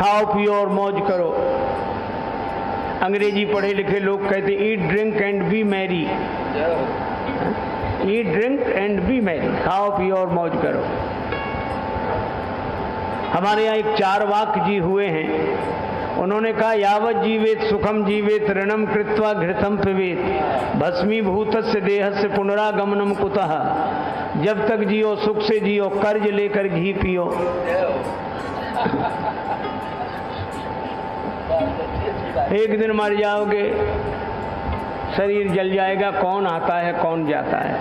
खाओ पियो और मौज करो। अंग्रेजी पढ़े लिखे लोग कहते eat drink and B Mary, eat drink and B Mary, खाओ पियो और मौज करो। हमारे यहाँ एक चारवाक जी हुए हैं, उन्होंने कहा यावत जीवेत सुखम जीवेत ऋणम कृत्वा घृतम पिबेत भस्मीभूतस्य देहस्य पुनरागमनम कुतः। जब तक जियो सुख से जियो, कर्ज लेकर घी पियो। एक दिन मर जाओगे, शरीर जल जाएगा, कौन आता है कौन जाता है।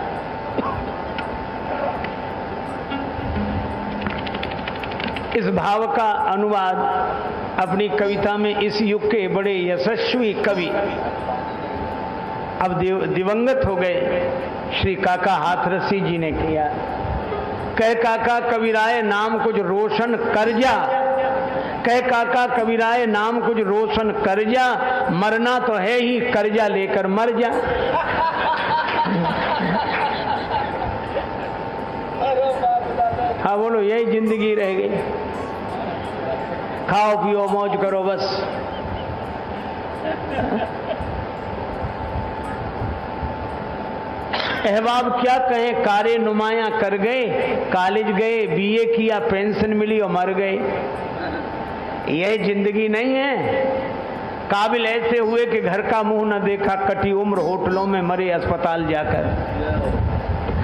इस भाव का अनुवाद अपनी कविता में इस युग के बड़े यशस्वी कवि, अब दिवंगत हो गए, श्री काका हाथरसी जी ने किया। कह काका कबीराय नाम कुछ रोशन कर जा, कह काका कबीराय नाम कुछ रोशन कर जा, मरना तो है ही कर्जा लेकर मर जा। हाँ बोलो, यही जिंदगी रह गई, खाओ पियो मौज करो बस। अहबाब क्या कहें, कारे नुमाया कर गए, कॉलेज गए, बीए किया, पेंशन मिली और मर गए। यह जिंदगी नहीं है। काबिल ऐसे हुए कि घर का मुंह न देखा, कटी उम्र होटलों में मरे अस्पताल जाकर।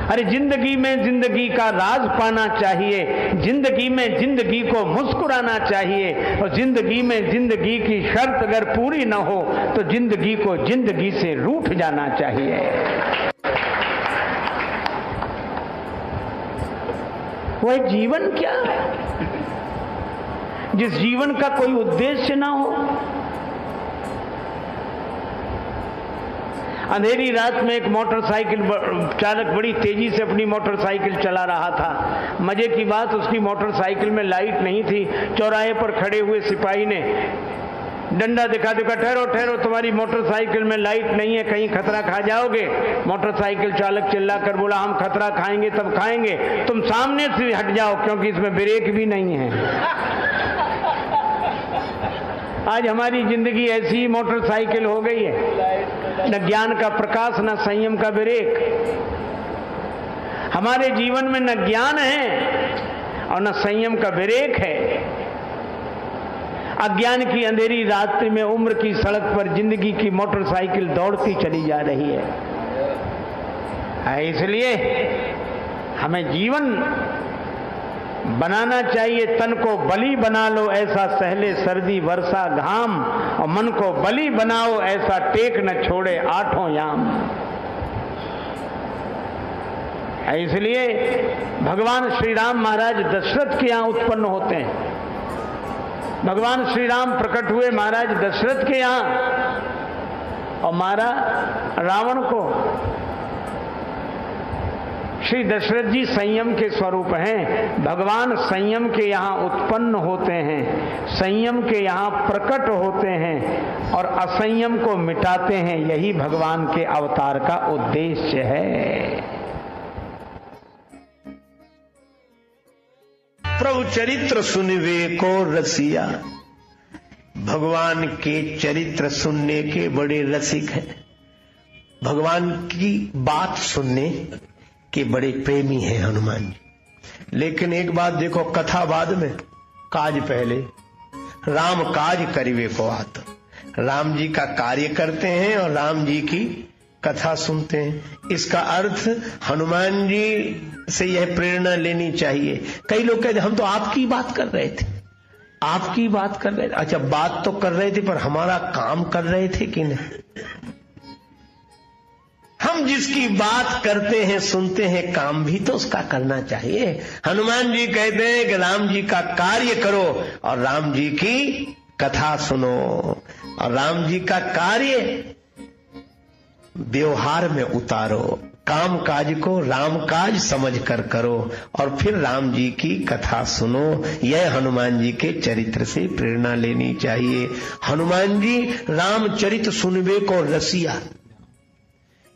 अरे जिंदगी में जिंदगी का राज पाना चाहिए, जिंदगी में जिंदगी को मुस्कुराना चाहिए, और जिंदगी में जिंदगी की शर्त अगर पूरी न हो तो जिंदगी को जिंदगी से रूठ जाना चाहिए। वह जीवन क्या है जिस जीवन का कोई उद्देश्य ना हो। अंधेरी रात में एक मोटरसाइकिल चालक बड़ी तेजी से अपनी मोटरसाइकिल चला रहा था। मजे की बात, उसकी मोटरसाइकिल में लाइट नहीं थी। चौराहे पर खड़े हुए सिपाही ने डंडा दिखा दिखा, ठहरो ठहरो, तुम्हारी मोटरसाइकिल में लाइट नहीं है, कहीं खतरा खा जाओगे। मोटरसाइकिल चालक चिल्ला कर बोला, हम खतरा खाएंगे तब खाएंगे, तुम सामने से हट जाओ क्योंकि इसमें ब्रेक भी नहीं है। आज हमारी जिंदगी ऐसी ही मोटरसाइकिल हो गई है, न ज्ञान का प्रकाश न संयम का ब्रेक। हमारे जीवन में न ज्ञान है और न संयम का ब्रेक है। अज्ञान की अंधेरी रात्रि में उम्र की सड़क पर जिंदगी की मोटरसाइकिल दौड़ती चली जा रही है। इसलिए हमें जीवन बनाना चाहिए। तन को बलि बना लो ऐसा सहले सर्दी वर्षा घाम, और मन को बलि बनाओ ऐसा टेक न छोड़े आठों याम। इसलिए भगवान श्री राम महाराज दशरथ के यहाँ उत्पन्न होते हैं। भगवान श्री राम प्रकट हुए महाराज दशरथ के यहाँ और मारा रावण को। श्री दशरथ जी संयम के स्वरूप हैं। भगवान संयम के यहाँ उत्पन्न होते हैं, संयम के यहाँ प्रकट होते हैं और असंयम को मिटाते हैं। यही भगवान के अवतार का उद्देश्य है। प्रभु चरित्र सुनवे को रसिया, भगवान के चरित्र सुनने के बड़े रसिक हैं। भगवान की बात सुनने के बड़े प्रेमी हैं हनुमान जी। लेकिन एक बात देखो, कथा बाद में काज पहले। राम काज करिवे को आत, राम जी का कार्य करते हैं और राम जी की कथा सुनते हैं। इसका अर्थ हनुमान जी से यह प्रेरणा लेनी चाहिए। कई लोग कहते हम तो आपकी बात कर रहे थे, आपकी बात कर रहे थे। अच्छा, बात तो कर रहे थे पर हमारा काम कर रहे थे कि नहीं? हम जिसकी बात करते हैं सुनते हैं, काम भी तो उसका करना चाहिए। हनुमान जी कहते हैं कि राम जी का कार्य करो और राम जी की कथा सुनो, और राम जी का कार्य व्यवहार में उतारो। काम काज को राम काज समझ कर करो और फिर राम जी की कथा सुनो। यह हनुमान जी के चरित्र से प्रेरणा लेनी चाहिए। हनुमान जी रामचरित सुनबे को रसिया,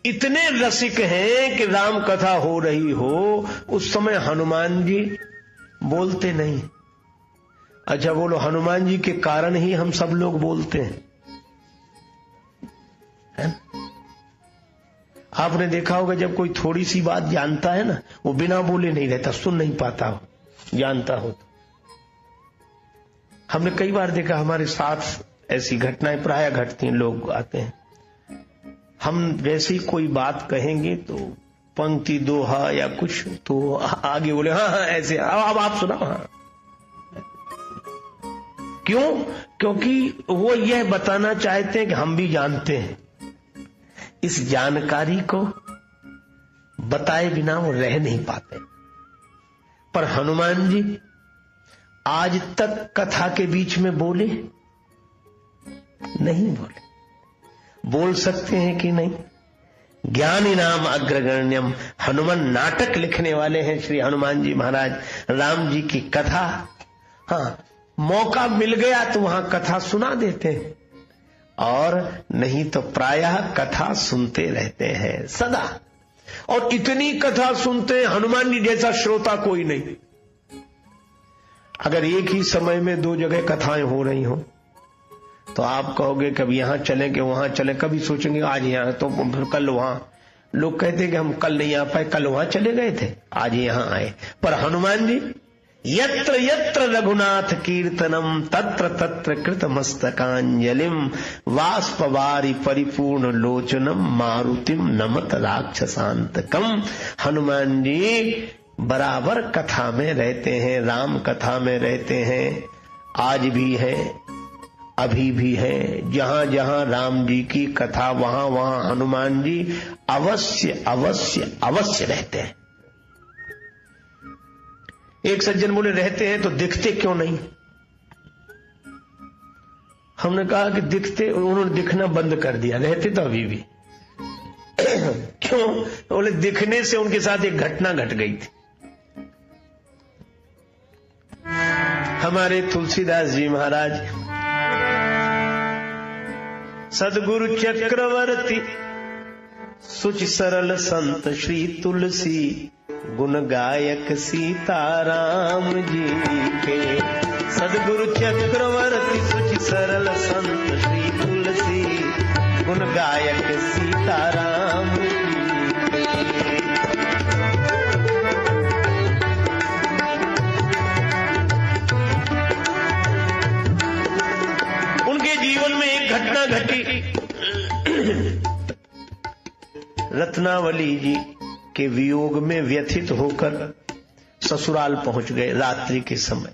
इतने रसिक हैं कि राम कथा हो रही हो उस समय हनुमान जी बोलते नहीं, अच्छा बोलो, हनुमान जी के कारण ही हम सब लोग बोलते हैं, है ना? आपने देखा होगा जब कोई थोड़ी सी बात जानता है ना, वो बिना बोले नहीं रहता, सुन नहीं पाता हो, जानता हो तो। हमने कई बार देखा, हमारे साथ ऐसी घटनाएं प्राय घटती हैं, लोग आते हैं, हम जैसे ही कोई बात कहेंगे तो पंक्ति दोहा या कुछ तो आगे बोले हाँ हाँ ऐसे, अब आप सुना। हाँ, क्यों? क्योंकि वो यह बताना चाहते हैं कि हम भी जानते हैं। इस जानकारी को बताए बिना वो रह नहीं पाते। पर हनुमान जी आज तक कथा के बीच में बोले नहीं? बोल सकते हैं कि नहीं? ज्ञानी नाम अग्रगण्यम, हनुमान नाटक लिखने वाले हैं श्री हनुमान जी महाराज। राम जी की कथा, हाँ, मौका मिल गया तो वहां कथा सुना देते हैं, और नहीं तो प्रायः कथा सुनते रहते हैं सदा। और इतनी कथा सुनते हैं, हनुमान जी जैसा श्रोता कोई नहीं। अगर एक ही समय में 2 जगह कथाएं हो रही हो तो आप कहोगे कभी यहां चले कि वहां चले, कभी सोचेंगे आज यहां तो फिर कल वहां। लोग कहते हैं कि हम कल नहीं आ पाए, कल वहां चले गए थे, आज यहां आए। पर हनुमान जी यत्र यत्र रघुनाथ कीर्तनम तत्र तत्र कृत मस्तकांजलिम वाष्पवारी परिपूर्ण लोचनम मारुतिम नमत राक्षसांतकम। हनुमान जी बराबर कथा में रहते हैं, राम कथा में रहते हैं, आज भी है, अभी भी है। जहां जहां राम जी की कथा वहां वहां हनुमान जी अवश्य अवश्य अवश्य रहते हैं। एक सज्जन बोले रहते हैं तो दिखते क्यों नहीं? हमने कहा कि दिखते, उन्होंने दिखना बंद कर दिया, रहते तो अभी भी। क्यों? बोले दिखने से उनके साथ एक घटना घट गई थी। हमारे तुलसीदास जी महाराज सदगुरु चक्रवर्ती सुच सरल संत श्री तुलसी गुण गायक सीताराम जी के। सदगुरु चक्रवर्ती सुच सरल संत श्री तुलसी गुण गायक सीताराम जी के। उनके जीवन में एक घटना घटी। रत्नावली जी के वियोग में व्यथित होकर ससुराल पहुंच गए रात्रि के समय।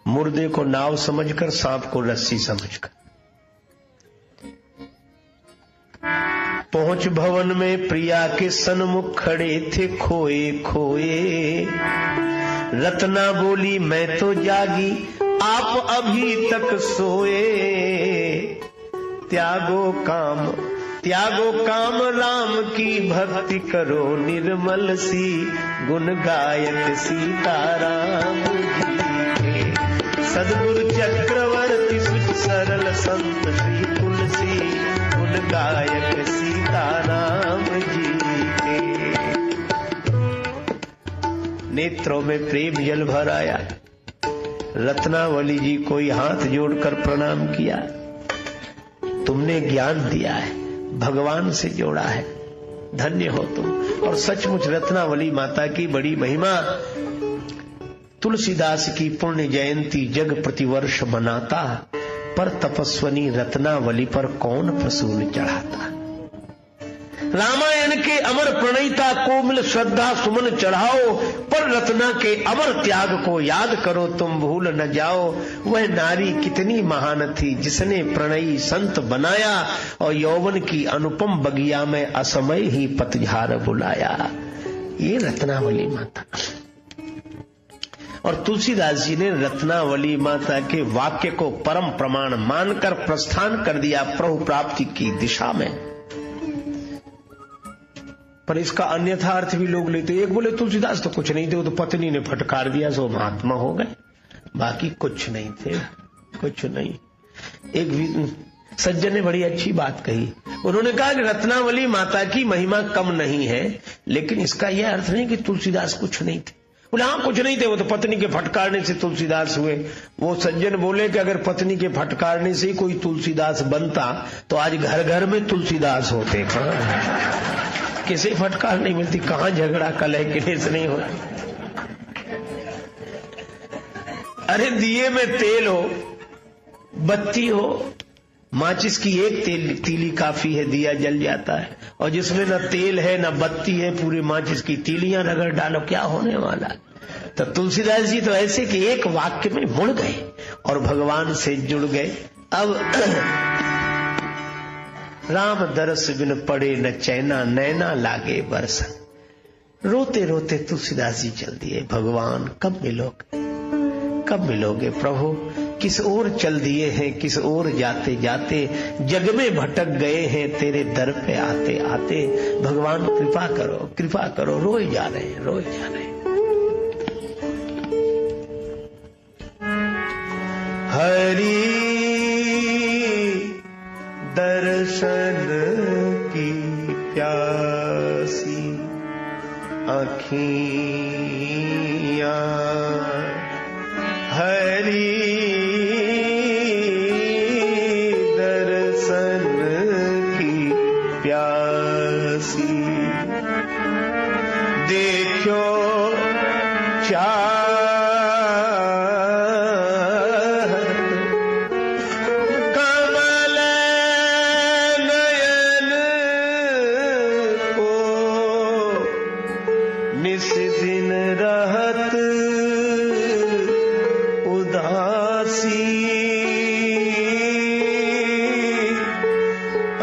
मुर्दे को नाव समझकर, सांप को रस्सी समझकर पहुंच भवन में प्रिया के सन्मुख खड़े थे खोए खोए। रत्ना बोली मैं तो जागी, आप अभी तक सोए। त्यागो काम राम की भक्ति करो निर्मल सी गुण गायक सीताराम जी के। सदगुरु चक्रवर्ती सुच सरल संत श्री तुलसी गुण गायक सीताराम जी के। नेत्रों में प्रेम जल भर आया। रत्नावली जी को हाथ जोड़कर प्रणाम किया। तुमने ज्ञान दिया है, भगवान से जोड़ा है, धन्य हो तुम। और सचमुच रत्नावली माता की बड़ी महिमा। तुलसीदास की पुण्य जयंती जग प्रतिवर्ष मनाता, पर तपस्वनी रत्नावली पर कौन प्रसून चढ़ाता। रामायण के अमर प्रणयिता को मिल श्रद्धा सुमन चढ़ाओ, पर रत्ना के अमर त्याग को याद करो तुम भूल न जाओ। वह नारी कितनी महान थी जिसने प्रणयी संत बनाया, और यौवन की अनुपम बगिया में असमय ही पतझार बुलाया। ये रत्नावली माता। और तुलसीदास जी ने रत्नावली माता के वाक्य को परम प्रमाण मानकर प्रस्थान कर दिया प्रभु प्राप्ति की दिशा में। पर इसका अन्यथा अर्थ भी लोग लेते। एक बोले तुलसीदास तो कुछ नहीं थे, वो तो पत्नी ने फटकार दिया सो महात्मा हो गए, बाकी कुछ नहीं थे, कुछ नहीं। एक भी सज्जन ने बड़ी अच्छी बात कही। उन्होंने कहा कि रत्नावली माता की महिमा कम नहीं है, लेकिन इसका यह अर्थ नहीं कि तुलसीदास कुछ नहीं थे। बोले हाँ कुछ नहीं थे, वो तो पत्नी के फटकारने से तुलसीदास हुए। वो सज्जन बोले कि अगर पत्नी के फटकारने से ही कोई तुलसीदास बनता तो आज घर घर में तुलसीदास होते। कहाँ किसी फटकार नहीं मिलती, कहाँ झगड़ा कलह क्लेश नहीं होती। अरे दिए में तेल हो, बत्ती हो, माचिस की एक तीली काफी है, दिया जल जाता है। और जिसमें न तेल है न बत्ती है, पूरी माचिस की तीलियां रगड़ डालो, क्या होने वाला। तो तुलसीदास जी तो ऐसे कि एक वाक्य में मुड़ गए और भगवान से जुड़ गए। अब राम दरस बिन पड़े न चैना, नैना लागे बरसन। रोते रोते तुलसीदास जी चल दिए, भगवान कब मिलोगे, कब मिलोगे प्रभु। किस ओर चल दिए हैं, किस ओर जाते जाते जग में भटक गए हैं, तेरे दर पे आते आते। भगवान कृपा करो, कृपा करो। रोए जा रहे हैं, रोए जा रहे हैं। हरि दर्शन की प्यासी आँखियाँ, हरि दर्शन की प्यासी। देखो चाह कमल नयन को, निस दिन रहत उदासी।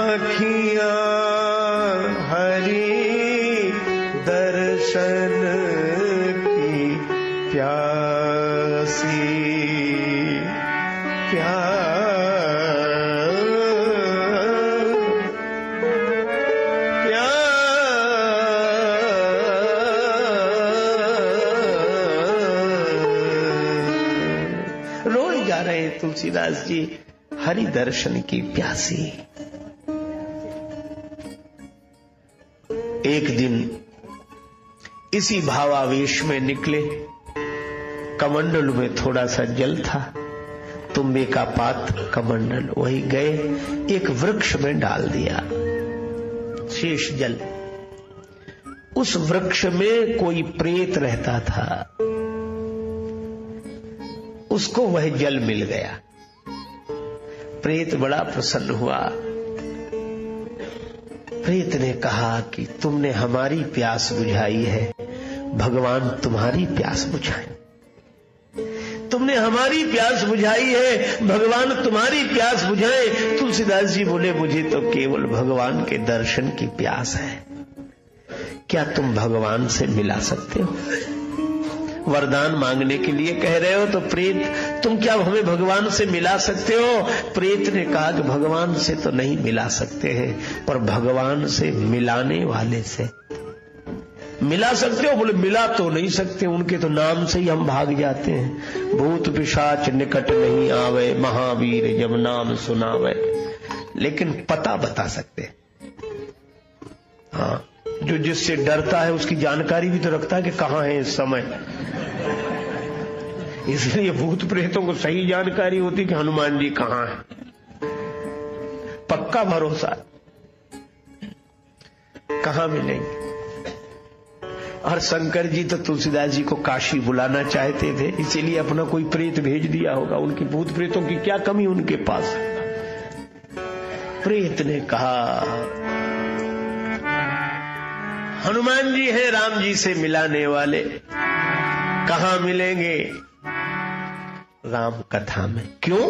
अखियां हरि दर्शन की प्यासी, रोए जा रहे हैं तुलसीदास जी, हरि दर्शन की प्यासी। एक दिन इसी भावावेश में निकले, कमंडल में थोड़ा सा जल था, तुम्बे का पात्र कमंडल, वही गए एक वृक्ष में डाल दिया शेष जल। उस वृक्ष में कोई प्रेत रहता था, उसको वह जल मिल गया। प्रेत बड़ा प्रसन्न हुआ। प्रेत ने कहा कि तुमने हमारी प्यास बुझाई है, भगवान तुम्हारी प्यास बुझाए। तुमने हमारी प्यास बुझाई है, भगवान तुम्हारी प्यास बुझाए। तुलसीदास जी बोले मुझे तो केवल भगवान के दर्शन की प्यास है। क्या तुम भगवान से मिला सकते हो? वरदान मांगने के लिए कह रहे हो तो प्रेत, तुम क्या हमें भगवान से मिला सकते हो? प्रेत ने कहा कि भगवान से तो नहीं मिला सकते हैं, पर भगवान से मिलाने वाले से मिला सकते हो। बोले मिला तो नहीं सकते, उनके तो नाम से ही हम भाग जाते हैं। भूत पिशाच निकट नहीं आवे, महावीर जब नाम सुनावे। लेकिन पता बता सकते। हाँ, जो जिससे डरता है उसकी जानकारी भी तो रखता है कि कहां है इस समय। इसलिए भूत प्रेतों को सही जानकारी होती कि हनुमान जी कहां है। पक्का भरोसा, कहां मिलेंगे। और शंकर जी तो तुलसीदास जी को काशी बुलाना चाहते थे, इसीलिए अपना कोई प्रेत भेज दिया होगा। उनकी भूत प्रेतों की क्या कमी उनके पास। प्रेत ने कहा हनुमान जी हैं राम जी से मिलाने वाले, कहां मिलेंगे? राम कथा में। क्यों?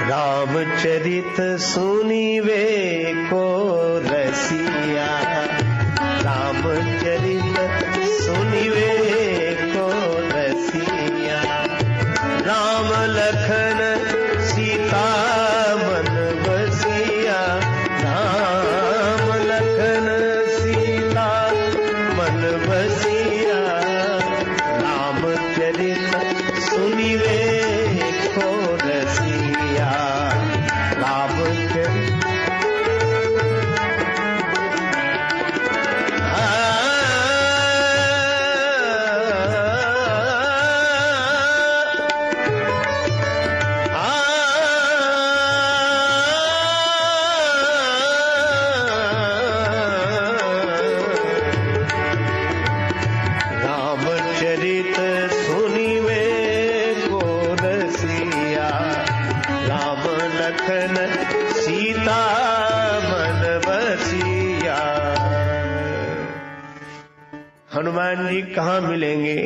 रामचरित सुनिवे को रसिया, रामचरित सुनिवे को रसिया। राम लखन सीता मन बसिया, राम लखन सीता मन बसिया। रामचरित सुनिवे को रसिया, रामचरित। लखन सीता मन बसिया। हनुमान जी कहाँ मिलेंगे?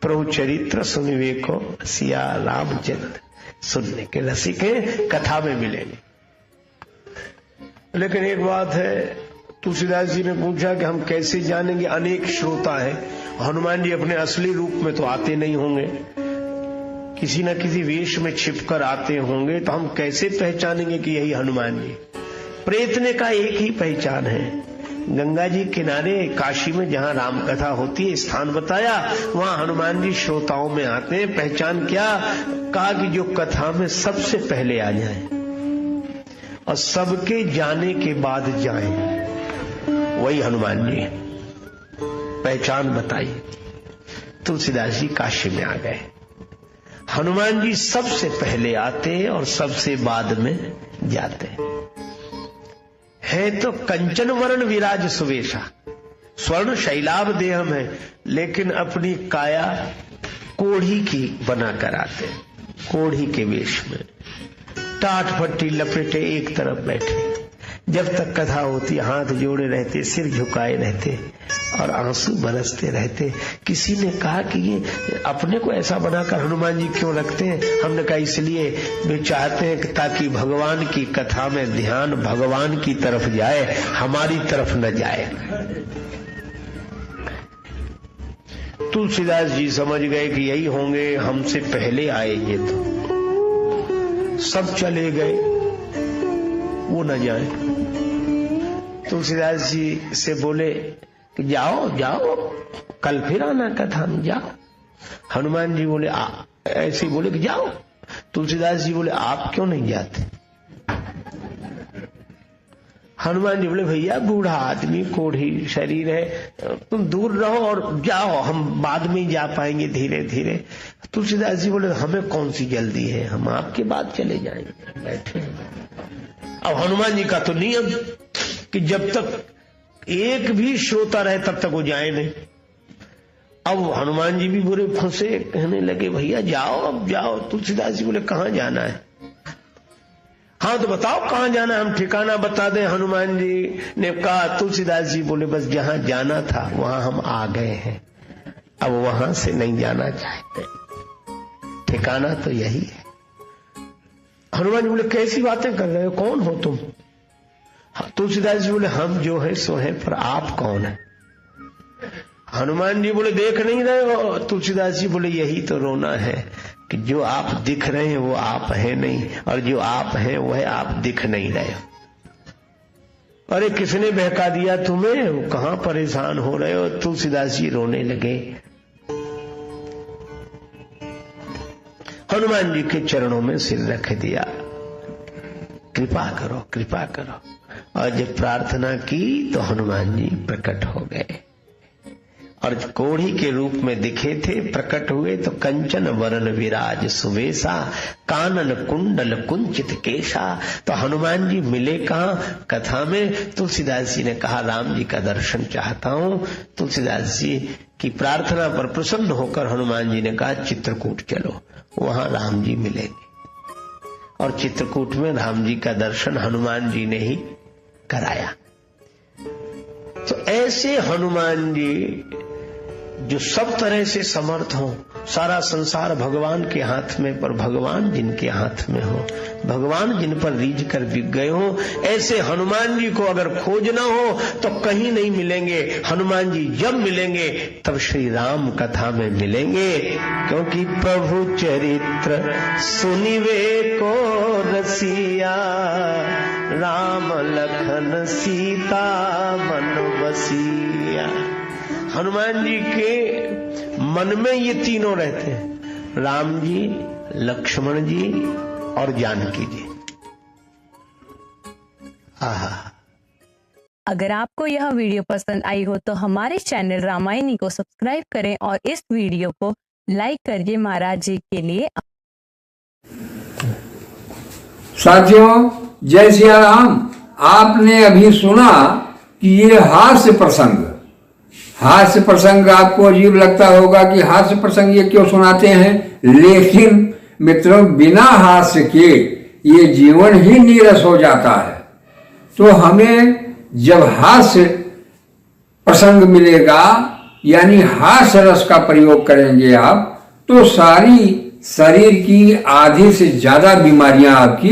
प्रभु चरित्र सुनिवे को सिया रामचंद्र सुनने के रसिक हैं, कथा में मिलेंगे। लेकिन एक बात है, तुलसीदास जी ने पूछा कि हम कैसे जानेंगे? अनेक श्रोता है, हनुमान जी अपने असली रूप में तो आते नहीं होंगे, किसी न किसी वेश में छिपकर आते होंगे, तो हम कैसे पहचानेंगे कि यही हनुमान जी? प्रयत्न का एक ही पहचान है, गंगा जी किनारे काशी में जहां राम कथा होती है, स्थान बताया, वहां हनुमान जी श्रोताओं में आते हैं। पहचान क्या? कहा कि जो कथा में सबसे पहले आ जाए और सबके जाने के बाद जाएं, वही हनुमान जी। पहचान बताई। तुलसीदास जी काशी में आ गए। हनुमान जी सबसे पहले आते हैं और सबसे बाद में जाते हैं। है तो कंचन वर्ण विराज सुवेशा, स्वर्ण शैलाभ देह में, लेकिन अपनी काया कोढ़ी की बनाकर आते, कोढ़ी के वेश में, टाट पट्टी लपेटे एक तरफ बैठे। जब तक कथा होती हाथ जोड़े रहते, सिर झुकाए रहते और आंसू बरसते रहते। किसी ने कहा कि ये अपने को ऐसा बनाकर हनुमान जी क्यों रखते हैं? हमने कहा इसलिए वे चाहते हैं कि ताकि भगवान की कथा में ध्यान भगवान की तरफ जाए, हमारी तरफ न जाए। तुलसीदास जी समझ गए कि यही होंगे, हमसे पहले आए ये, तो सब चले गए, वो न जाए। तुलसीदास जी से बोले कि जाओ जाओ, कल फिर आना कथा में, जाओ। हनुमान जी बोले ऐसे ही बोले कि जाओ। तुलसीदास जी बोले आप क्यों नहीं जाते? हनुमान जी बोले भैया बूढ़ा आदमी, कोढ़ी शरीर है, तुम दूर रहो और जाओ, हम बाद में ही जा पाएंगे धीरे धीरे। तुलसीदास जी बोले हमें कौन सी जल्दी है, हम आपके बाद चले जाएंगे, बैठे। अब हनुमान जी का तो नियम कि जब तक एक भी श्रोता रहे तब तक वो जाए नहीं। अब हनुमान जी भी बुरे फंसे, कहने लगे भैया जाओ, अब जाओ। तुलसीदास जी बोले कहां जाना है? हाँ तो बताओ कहां जाना है, हम ठिकाना बता दें। हनुमान जी ने कहा, तुलसीदास जी बोले बस जहां जाना था वहां हम आ गए हैं, अब वहां से नहीं जाना चाहते, ठिकाना तो यही है। हनुमान जी बोले कैसी बातें कर रहे हो, कौन हो तुम? तुलसीदास जी बोले हम जो है सो है, पर आप कौन है? हनुमान जी बोले देख नहीं रहे हो? तुलसीदास जी बोले यही तो रोना है कि जो आप दिख रहे हैं वो आप हैं नहीं, और जो आप हैं वह आप दिख नहीं रहे हो। अरे किसने बहका दिया तुम्हें, कहां परेशान हो रहे हो? तुलसीदास जी रोने लगे। हनुमान जी के चरणों में सिर रख दिया, कृपा करो कृपा करो। और जब प्रार्थना की तो हनुमान जी प्रकट हो गए और कोढ़ी के रूप में दिखे थे, प्रकट हुए तो कंचन वरण विराज सुवेशा, कानन कुंडल कुंचित केशा। तो हनुमान जी मिले कहां? कथा में। तुलसीदास जी ने कहा राम जी का दर्शन चाहता हूं। तुलसीदास जी की प्रार्थना पर प्रसन्न होकर हनुमान जी ने कहा चित्रकूट चलो, वहां राम जी मिलेंगे। और चित्रकूट में राम जी का दर्शन हनुमान जी ने ही कराया। तो ऐसे हनुमान जी जो सब तरह से समर्थ हो, सारा संसार भगवान के हाथ में, पर भगवान जिनके हाथ में हो, भगवान जिन पर रीझ कर बिक गए हो, ऐसे हनुमान जी को अगर खोजना हो तो कहीं नहीं मिलेंगे। हनुमान जी जब मिलेंगे तब श्री राम कथा में मिलेंगे, क्योंकि प्रभु चरित्र सुनिवे को रसिया, राम लखन सीता मन बसिया। हनुमान जी के मन में ये तीनों रहते हैं, राम जी, लक्ष्मण जी और जानकी जी। आहा। अगर आपको यह वीडियो पसंद आई हो तो हमारे चैनल रामायणी को सब्सक्राइब करें और इस वीडियो को लाइक करिए महाराज जी के लिए। साथियों जय सिया राम। आपने अभी सुना कि ये हास्य प्रसंग आपको अजीब लगता होगा कि हास्य प्रसंग ये क्यों सुनाते हैं, लेकिन मित्रों बिना हास्य के ये जीवन ही नीरस हो जाता है। तो हमें जब हास्य प्रसंग मिलेगा, यानी हास्य रस का प्रयोग करेंगे आप, तो सारी शरीर की आधी से ज्यादा बीमारियां आपकी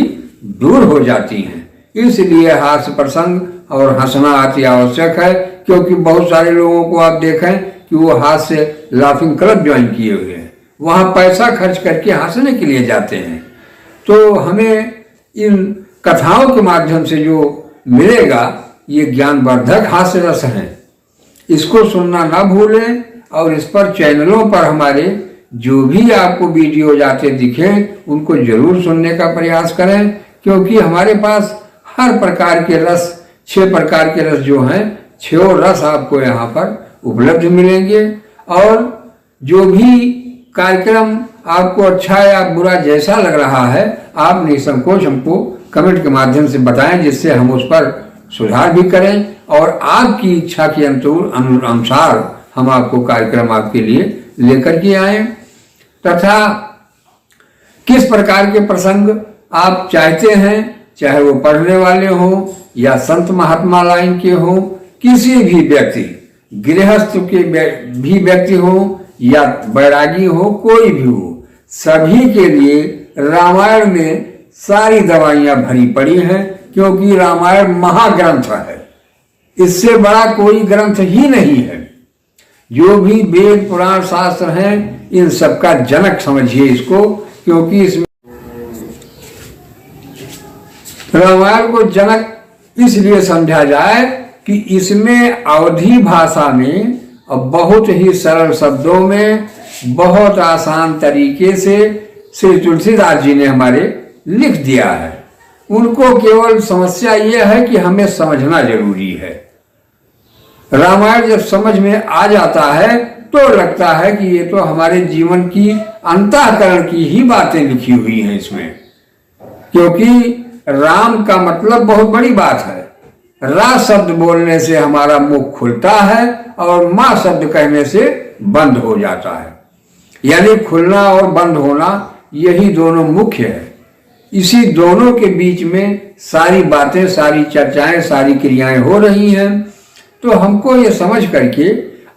दूर हो जाती हैं। इसलिए हास्य प्रसंग और हंसना अति आवश्यक है, क्योंकि बहुत सारे लोगों को आप देखें कि वो हास्य लाफिंग क्लब ज्वाइन किए हुए हैं, वहां पैसा खर्च करके हंसने के लिए जाते हैं। तो हमें इन कथाओं के माध्यम से जो मिलेगा ये ज्ञानवर्धक हास्य रस है, इसको सुनना ना भूलें। और इस पर चैनलों पर हमारे जो भी आपको वीडियो जाते दिखें उनको जरूर सुनने का प्रयास करें, क्योंकि हमारे पास हर प्रकार के रस, 6 प्रकार के रस जो हैं, 6 रस आपको यहाँ पर उपलब्ध मिलेंगे। और जो भी कार्यक्रम आपको अच्छा या बुरा जैसा लग रहा है, आप निसंकोच हमको कमेंट के माध्यम से बताएं, जिससे हम उस पर सुधार भी करें और आपकी इच्छा के अनुसार हम आपको कार्यक्रम आपके लिए लेकर के आए। तथा किस प्रकार के प्रसंग आप चाहते हैं, चाहे वो पढ़ने वाले हों या संत महात्मा लाइन के हों, किसी भी व्यक्ति, गृहस्थ के भी व्यक्ति हो या बैरागी हो, कोई भी हो, सभी के लिए रामायण में सारी दवाइयां भरी पड़ी हैं, क्योंकि रामायण महाग्रंथ है। इससे बड़ा कोई ग्रंथ ही नहीं है। जो भी वेद पुराण शास्त्र हैं, इन सबका जनक समझिए इसको, क्योंकि इसमें रामायण को जनक इसलिए समझा जाए कि इसमें अवधी भाषा में और बहुत ही सरल शब्दों में, बहुत आसान तरीके से श्री तुलसीदास जी ने हमारे लिख दिया है। उनको केवल समस्या यह है कि हमें समझना जरूरी है। रामायण जब समझ में आ जाता है तो लगता है कि ये तो हमारे जीवन की अंतःकरण की ही बातें लिखी हुई हैं इसमें, क्योंकि राम का मतलब बहुत बड़ी बात है। रा शब्द बोलने से हमारा मुख खुलता है और माँ शब्द कहने से बंद हो जाता है, यानी खुलना और बंद होना यही दोनों मुख्य है। इसी दोनों के बीच में सारी बातें, सारी चर्चाएं, सारी क्रियाएं हो रही हैं। तो हमको ये समझ करके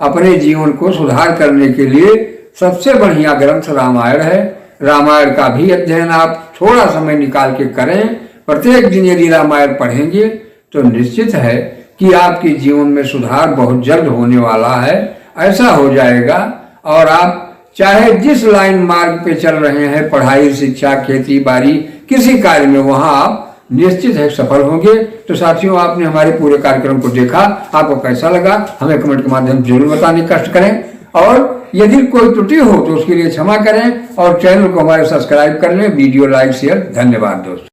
अपने जीवन को सुधार करने के लिए सबसे बढ़िया ग्रंथ रामायण है। रामायण का भी अध्ययन आप थोड़ा समय निकाल के करें। प्रत्येक दिन यदि रामायण पढ़ेंगे तो निश्चित है कि आपके जीवन में सुधार बहुत जल्द होने वाला है। ऐसा हो जाएगा और आप चाहे जिस लाइन मार्ग पे चल रहे हैं, पढ़ाई, शिक्षा, खेती बाड़ी, किसी कार्य में, वहां आप निश्चित है सफल होंगे। तो साथियों, आपने हमारे पूरे कार्यक्रम को देखा, आपको कैसा लगा हमें कमेंट के माध्यम से जरूर बताने का कष्ट करें। और यदि कोई त्रुटि हो तो उसके लिए क्षमा करें और चैनल को हमारे सब्सक्राइब कर लें। Video like share. धन्यवाद दोस्तों।